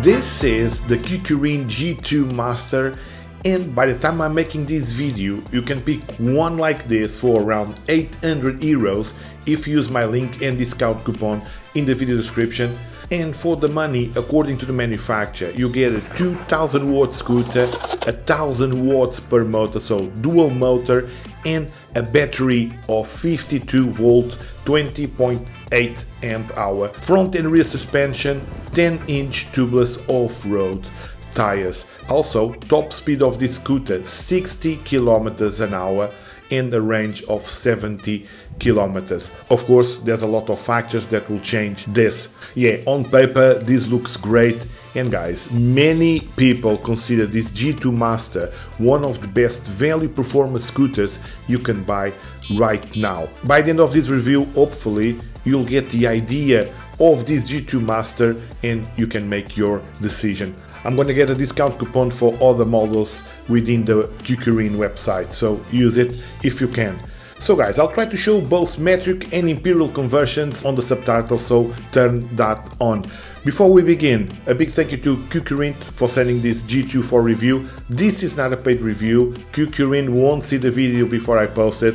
This is the KuKirin G2 Master, and by the time I'm making this video you can pick one like this for around 800 euros if you use my link and discount coupon in the video description. And for the money, according to the manufacturer, you get a 2000 watt scooter, 1000 watts per motor, so dual motor, and a battery of 52 volt 20.8 amp hour, front and rear suspension, 10-inch tubeless off-road tires. Also, top speed of this scooter 60 kilometers an hour and a range of 70 kilometers. Of course, there's a lot of factors that will change this. Yeah, on paper this looks great, and guys, many people consider this G2 Master one of the best value performance scooters you can buy right now. By the end of this review, hopefully you'll get the idea of this G2 Master and you can make your decision. I'm gonna get a discount coupon for other models within the KuKirin website, so use it if you can. So guys, I'll try to show both metric and imperial conversions on the subtitles, so turn that on. Before we begin, a big thank you to KuKirin for sending this G2 for review. This is not a paid review. KuKirin won't see the video before I post it,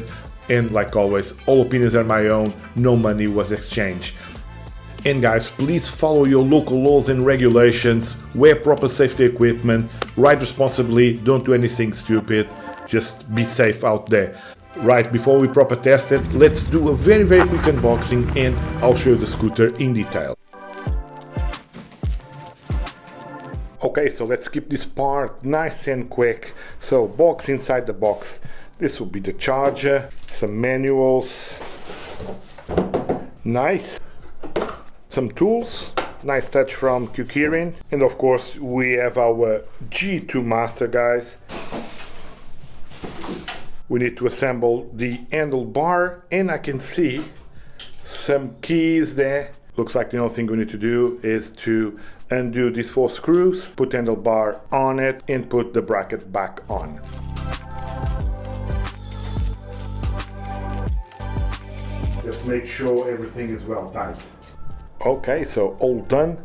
and like always, all opinions are my own, no money was exchanged. And guys, please follow your local laws and regulations, wear proper safety equipment, ride responsibly, don't do anything stupid, just be safe out there. Right, before we proper test it, let's do a very quick unboxing and I'll show you the scooter in detail. Okay, so let's keep this part nice and quick. So, box inside the box. This will be the charger, some manuals, nice. Some tools, nice touch from KuKirin, and of course we have our G2 Master, guys. We need to assemble the handlebar, and I can see some keys there. Looks like the only thing we need to do is to undo these 4 screws, put handlebar on it, and put the bracket back on. Just make sure everything is well tight. Okay, so all done.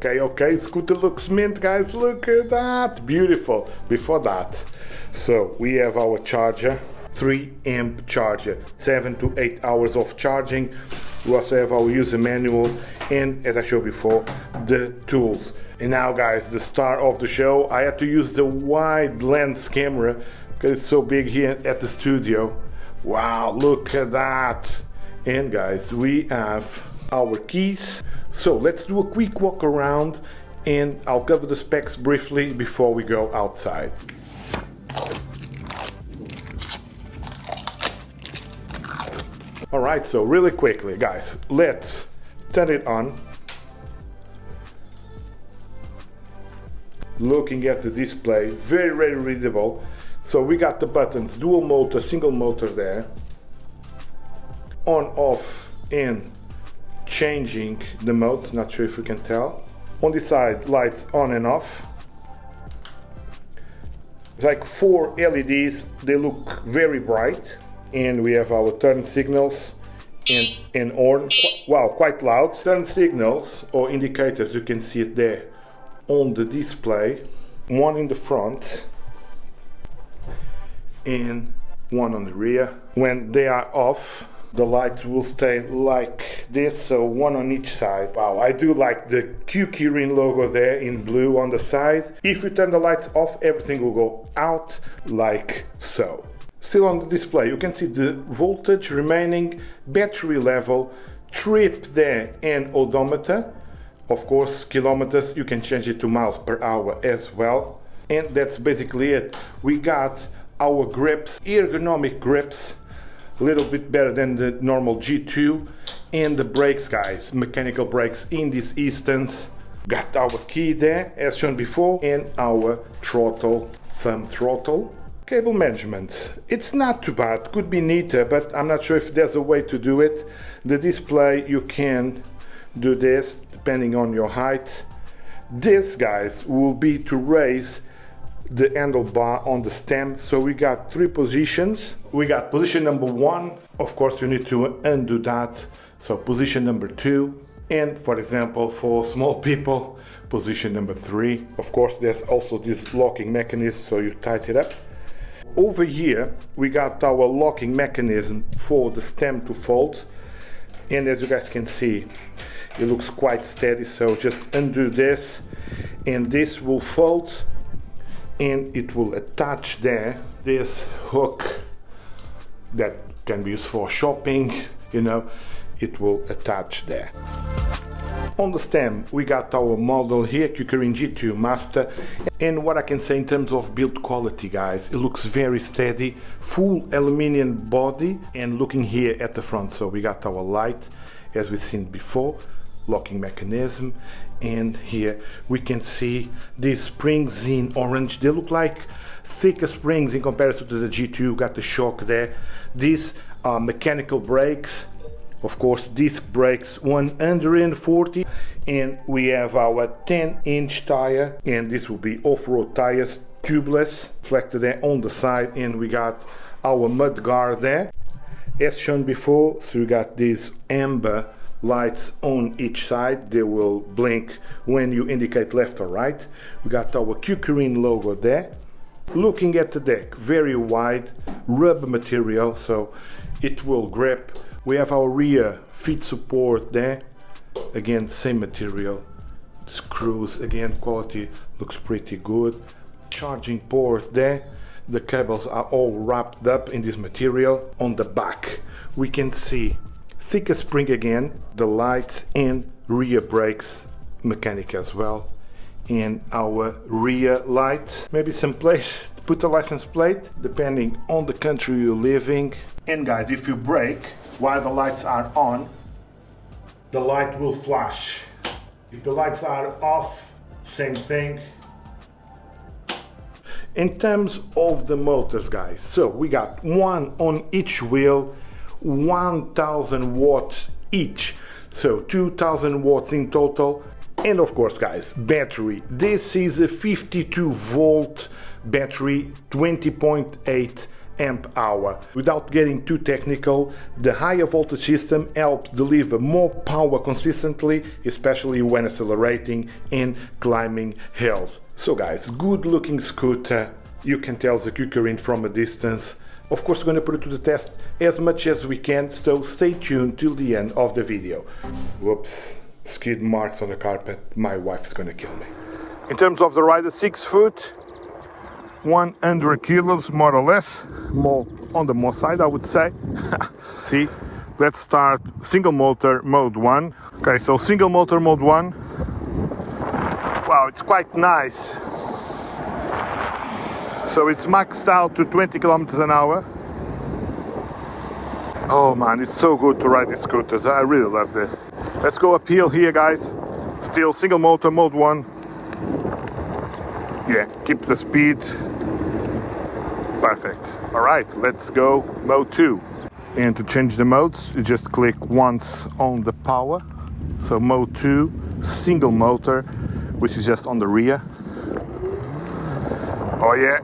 Okay, scooter looks mint, guys, look at that, beautiful. Before that, so we have our charger, 3 amp charger, 7 to 8 hours of charging. We also have our user manual and, as I showed before, the tools. And now guys, the star of the show, I had to use the wide lens camera because it's so big here at the studio. Wow, look at that. And guys, we have our keys. So let's do a quick walk around and I'll cover the specs briefly before we go outside. Alright, so really quickly guys, let's turn it on. Looking at the display, very readable. So we got the buttons, dual motor, single motor there, on, off, and changing the modes, not sure if you can tell. On the side, lights on and off. It's like 4 LEDs, they look very bright. And we have our turn signals and horn. Wow, quite loud. Turn signals or indicators, you can see it there on the display. One in the front and one on the rear. When they are off, the lights will stay like this, so one on each side. Wow, I do like the KuKirin logo there in blue on the side. If you turn the lights off, everything will go out like so. Still on the display, you can see the voltage remaining, battery level, trip there, and odometer. Of course, kilometers, you can change it to miles per hour as well. And that's basically it. We got our grips, ergonomic grips, a little bit better than the normal G2, and the brakes, guys, mechanical brakes in this instance. Got our key there as shown before, and our throttle, thumb throttle. Cable management, it's not too bad, could be neater, but I'm not sure if there's a way to do it. The display, you can do this depending on your height. This, guys, will be to raise the handlebar on the stem. So we got 3 positions. We got position number 1, of course you need to undo that. So position number 2, And for example, for small people, position number 3. Of course, there's also this locking mechanism, so you tighten it up. Over here, we got our locking mechanism for the stem to fold. And as you guys can see, it looks quite steady, so just undo this and this will fold and it will attach there. This hook that can be used for shopping, you know, it will attach there. On the stem, we got our model here, KuKirin G2 Master, and what I can say in terms of build quality, guys, it looks very steady, full aluminium body, and looking here at the front, so we got our light, as we've seen before, locking mechanism, and here we can see these springs in orange. They look like thicker springs in comparison to the G2, got the shock there. These are mechanical brakes. Of course, disc brakes 140, and we have our 10-inch tire, and this will be off-road tires, tubeless, reflected there on the side, and we got our mud guard there. As shown before, so we got these amber lights on each side. They will blink when you indicate left or right. We got our KuKirin logo there. Looking at the deck, very wide rubber material, so it will grip. We have our rear feet support there, again same material, screws, again quality looks pretty good. Charging port there, the cables are all wrapped up in this material. On the back we can see thicker spring again, the lights and rear brakes mechanic as well, and our rear lights, maybe some place to put a license plate depending on the country you're living. And guys, if you brake while the lights are on, the light will flash. If the lights are off, same thing. In terms of the motors, guys, so we got one on each wheel, 1000 watts each, so 2000 watts in total. And of course, guys, battery. This is a 52 volt battery, 20.8 amp hour. Without getting too technical, the higher voltage system helps deliver more power consistently, especially when accelerating and climbing hills. So guys, good looking scooter. You can tell the KuKirin from a distance. Of course, we're going to put it to the test as much as we can, so stay tuned till the end of the video. Whoops, skid marks on the carpet. My wife's going to kill me. In terms of the rider, 6 foot, 100 kilos more or less, more on the more side I would say. See, let's start single motor mode 1. Okay, so single motor mode 1. Wow, it's quite nice. So it's maxed out to 20 kilometers an hour. Oh man, it's so good to ride these scooters. I really love this. Let's go uphill here, guys. Still single motor mode 1. Yeah, keeps the speed. Perfect. All right, let's go mode 2. And to change the modes, you just click once on the power. So mode 2, single motor, which is just on the rear. Oh yeah.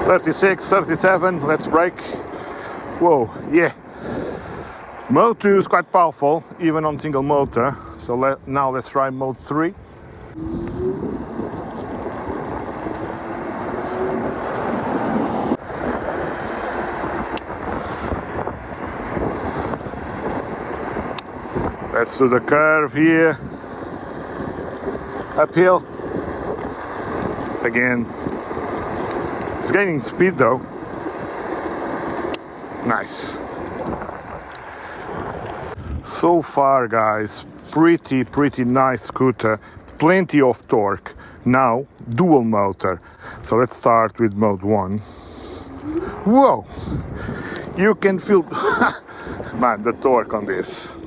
.36, 37, let's brake. Whoa, yeah. Mode 2 is quite powerful, even on single motor. So now let's try mode 3. Let's do the curve here. Uphill. Again. It's gaining speed though. Nice. So far, guys, pretty nice scooter. Plenty of torque. Now, dual motor. So let's start with mode 1. Whoa! You can feel, man, the torque on this.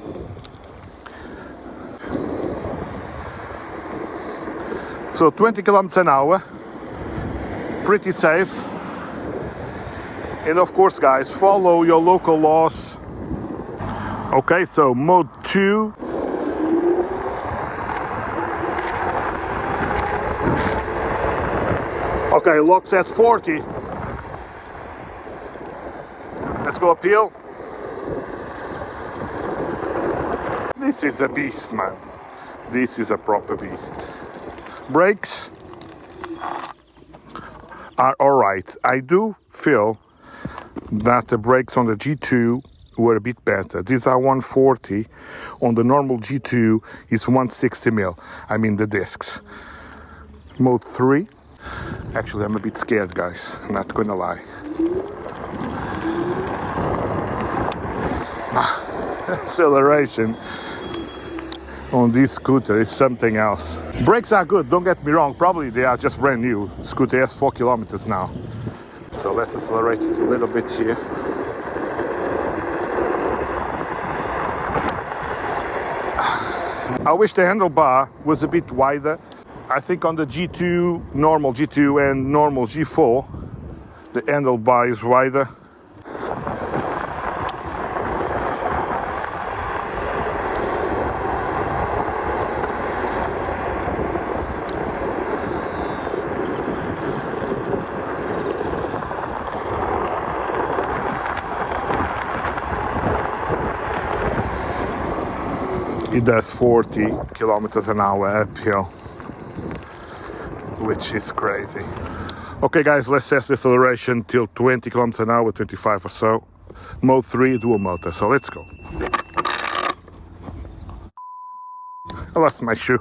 So 20 kilometers an hour. Pretty safe. And of course, guys, follow your local laws. Okay, so mode 2, Okay, locks at 40. Let's go uphill. This is a beast, man. This is a proper beast. Brakes are alright. I do feel that the brakes on the G2 were a bit better. These are 140. On the normal G2 is 160 mil. I mean the discs. Mode 3. Actually, I'm a bit scared, guys. I'm not gonna lie. Acceleration on this scooter is something else. Brakes are good, don't get me wrong. Probably they are just brand new. Scooter has 4 kilometers now. So let's accelerate it a little bit here. I wish the handlebar was a bit wider. I think on the G2, normal G2 and normal G4, the handlebar is wider. It does 40 kilometers an hour uphill, which is crazy. Okay guys, let's test the acceleration till 20 kilometers an hour, 25 or so. Mode 3, dual motor, so let's go. I lost my shoe.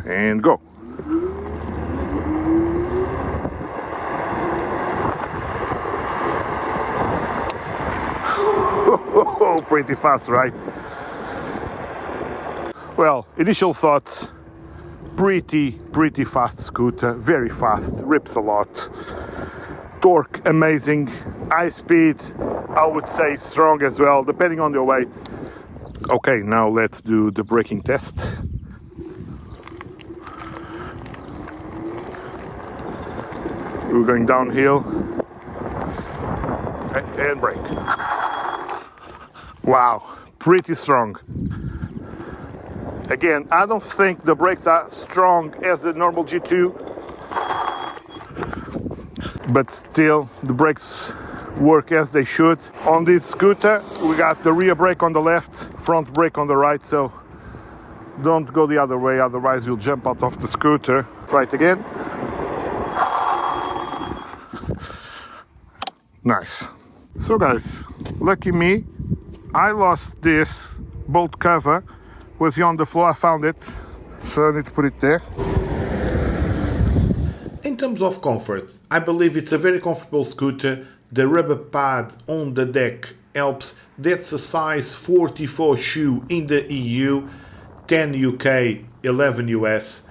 And go. Pretty fast, right? Well, initial thoughts, pretty fast scooter, very fast, rips a lot. Torque, amazing. High speed, I would say strong as well, depending on your weight. Okay, now let's do the braking test. We're going downhill. Okay, and brake. Wow, pretty strong. Again, I don't think the brakes are strong as the normal G2, but still the brakes work as they should. On this scooter, we got the rear brake on the left, front brake on the right, so don't go the other way, otherwise you'll jump out of the scooter. Try it again. Nice. So guys, lucky me, I lost this bolt cover. Was on the floor, I found it, so I need to put it there. In terms of comfort, I believe it's a very comfortable scooter. The rubber pad on the deck helps. That's a size 44 shoe in the EU, 10 UK, 11 US.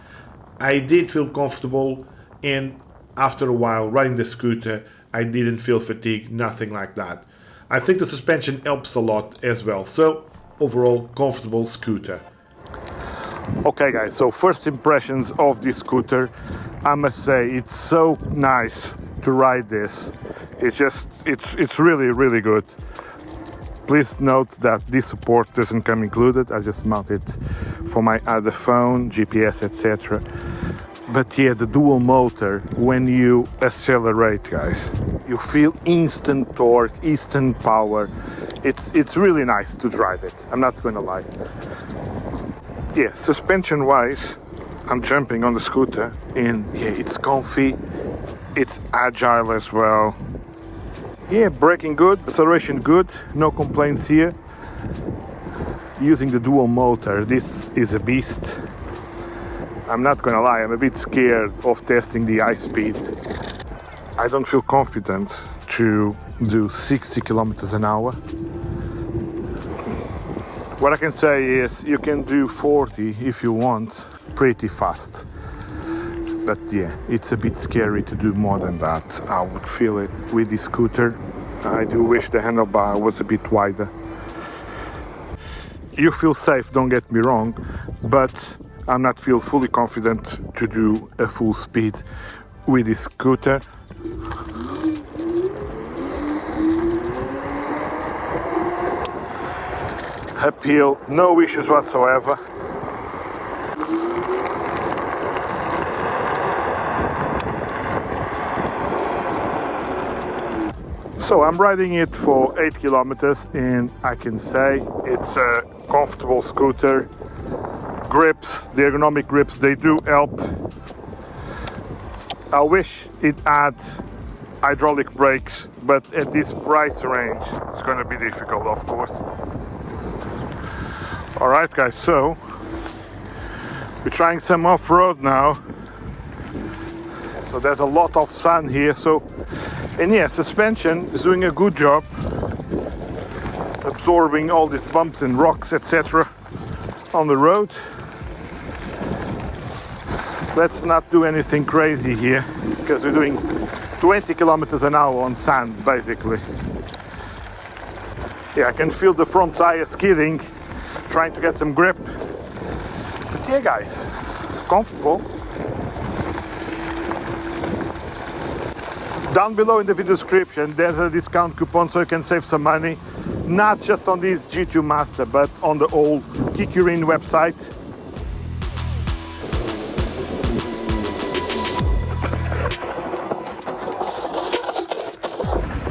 I did feel comfortable, and after a while riding the scooter, I didn't feel fatigue, nothing like that. I think the suspension helps a lot as well, so overall comfortable scooter. Okay guys, so first impressions of this scooter, I must say it's so nice to ride this. It's really good. Please note that this support doesn't come included. I just mounted for my other phone, GPS, etc. But yeah, the dual motor, when you accelerate, guys, you feel instant torque, instant power. It's really nice to drive it, I'm not gonna lie. Yeah, suspension wise, I'm jumping on the scooter and yeah, it's comfy, it's agile as well. Yeah, braking good, acceleration good, no complaints here. Using the dual motor, this is a beast. I'm not gonna lie, I'm a bit scared of testing the high speed. I don't feel confident to do 60 kilometers an hour. What I can say is you can do 40 if you want, pretty fast. But yeah, it's a bit scary to do more than that. I would feel it with the scooter. I do wish the handlebar was a bit wider. You feel safe, don't get me wrong, but I'm not feel fully confident to do a full speed with this scooter. Uphill, no issues whatsoever. So I'm riding it for 8 kilometers and I can say it's a comfortable scooter. Grips, the ergonomic grips, they do help. I wish it had hydraulic brakes, but at this price range it's going to be difficult, of course. Alright guys, so we're trying some off-road now. So there's a lot of sun here, and yeah, suspension is doing a good job absorbing all these bumps and rocks, etc. on the road. Let's not do anything crazy here because we're doing 20 kilometers an hour on sand basically. Yeah, I can feel the front tire skidding, trying to get some grip. But yeah guys, comfortable. Down below in the video description there's a discount coupon so you can save some money, not just on this G2 Master but on the whole KuKirin website.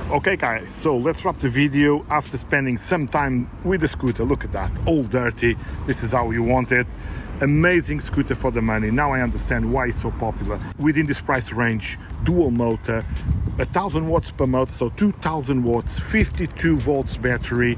Okay guys, so let's wrap the video after spending some time with the scooter. Look at that, all dirty. This is how you want it. Amazing scooter for the money. Now I understand why it's so popular. Within this price range, dual motor, 1000 watts per motor, so 2000 watts, 52 volts battery,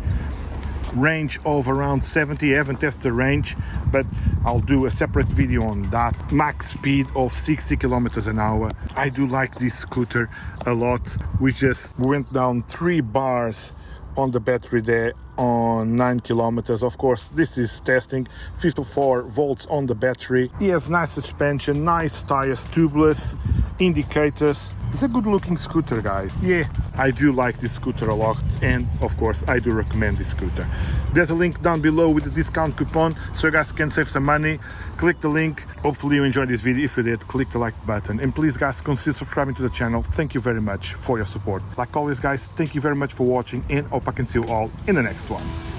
range of around 70. I haven't tested the range, but I'll do a separate video on that. Max speed of 60 kilometers an hour. I do like this scooter a lot. We just went down 3 bars on the battery there on 9 kilometers. Of course, this is testing. 54 volts on the battery. He has nice suspension, nice tires, tubeless, indicators. It's a good looking scooter guys. Yeah, I do like this scooter a lot, and of course I do recommend this scooter. There's a link down below with the discount coupon so you guys can save some money. Click the link. Hopefully you enjoyed this video. If you did, click the like button, and please guys consider subscribing to the channel. Thank you very much for your support. Like always guys, thank you very much for watching, and hope I can see you all in the next one.